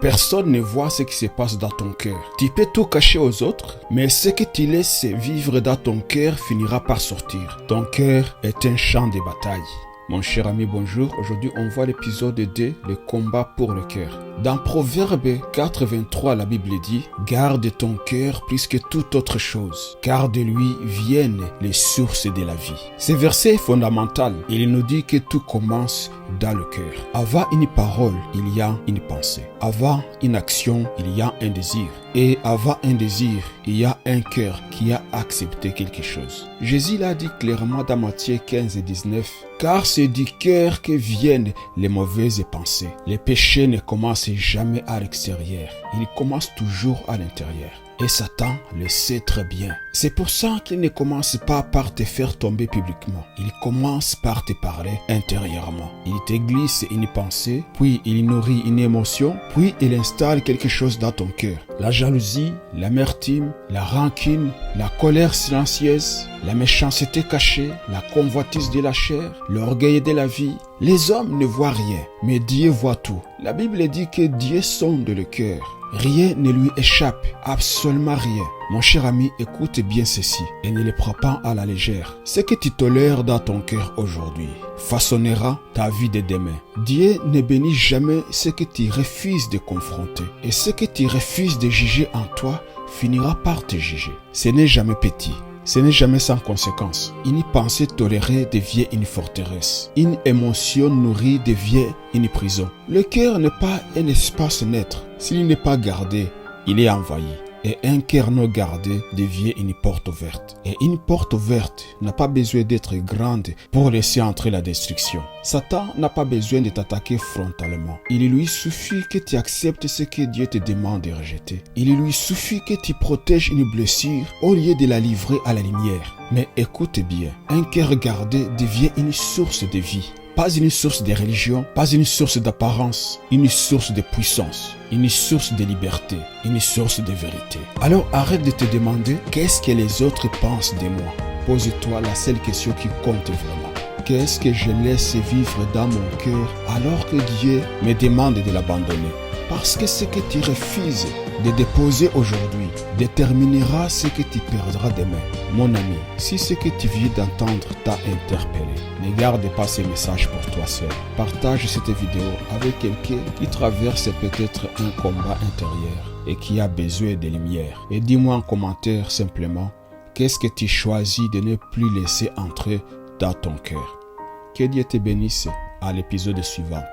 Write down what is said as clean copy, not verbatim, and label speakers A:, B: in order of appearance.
A: Personne ne voit ce qui se passe dans ton cœur. Tu peux tout cacher aux autres, mais ce que tu laisses vivre dans ton cœur finira par sortir. Ton cœur est un champ de bataille. Mon cher ami, bonjour. Aujourd'hui, on voit l'épisode 2, le combat pour le cœur. Dans Proverbe 4:23, la Bible dit « Garde ton cœur plus que toute autre chose, car de lui viennent les sources de la vie. » Ce verset est fondamental. Il nous dit que tout commence dans le cœur. Avant une parole, il y a une pensée. Avant une action, il y a un désir. Et avant un désir, il y a un cœur qui a accepté quelque chose. Jésus l'a dit clairement dans Matthieu 15:19. Car c'est du cœur que viennent les mauvaises pensées. Les péchés ne commencent jamais à l'extérieur. Ils commencent toujours à l'intérieur. Et Satan le sait très bien. C'est pour ça qu'il ne commence pas par te faire tomber publiquement. Il commence par te parler intérieurement. Il te glisse une pensée, puis il nourrit une émotion, puis il installe quelque chose dans ton cœur. La jalousie, l'amertume, la rancune, la colère silencieuse, la méchanceté cachée, la convoitise de la chair, l'orgueil de la vie. Les hommes ne voient rien, mais Dieu voit tout. La Bible dit que Dieu sonde le cœur. Rien ne lui échappe, absolument rien. Mon cher ami, écoute bien ceci et ne le prends pas à la légère. Ce que tu tolères dans ton cœur aujourd'hui façonnera ta vie de demain. Dieu ne bénit jamais ce que tu refuses de confronter. Et ce que tu refuses de juger en toi finira par te juger. Ce n'est jamais petit. Ce n'est jamais sans conséquence. Une pensée tolérée devient une forteresse. Une émotion nourrie devient une prison. Le cœur n'est pas un espace neutre. S'il n'est pas gardé, il est envahi. Et un cœur non gardé devient une porte ouverte. Et une porte ouverte n'a pas besoin d'être grande pour laisser entrer la destruction. Satan n'a pas besoin de t'attaquer frontalement. Il lui suffit que tu acceptes ce que Dieu te demande de rejeter. Il lui suffit que tu protèges une blessure au lieu de la livrer à la lumière. Mais écoute bien, un cœur gardé devient une source de vie. Pas une source de religion, pas une source d'apparence, une source de puissance, une source de liberté, une source de vérité. Alors arrête de te demander qu'est-ce que les autres pensent de moi. Pose-toi la seule question qui compte vraiment. Qu'est-ce que je laisse vivre dans mon cœur alors que Dieu me demande de l'abandonner? Parce que ce que tu refuses de déposer aujourd'hui déterminera ce que tu perdras demain. Mon ami, si ce que tu viens d'entendre t'a interpellé, ne garde pas ce message pour toi seul. Partage cette vidéo avec quelqu'un qui traverse peut-être un combat intérieur et qui a besoin de lumière. Et dis-moi en commentaire simplement, qu'est-ce que tu choisis de ne plus laisser entrer dans ton cœur? Que Dieu te bénisse à l'épisode suivant.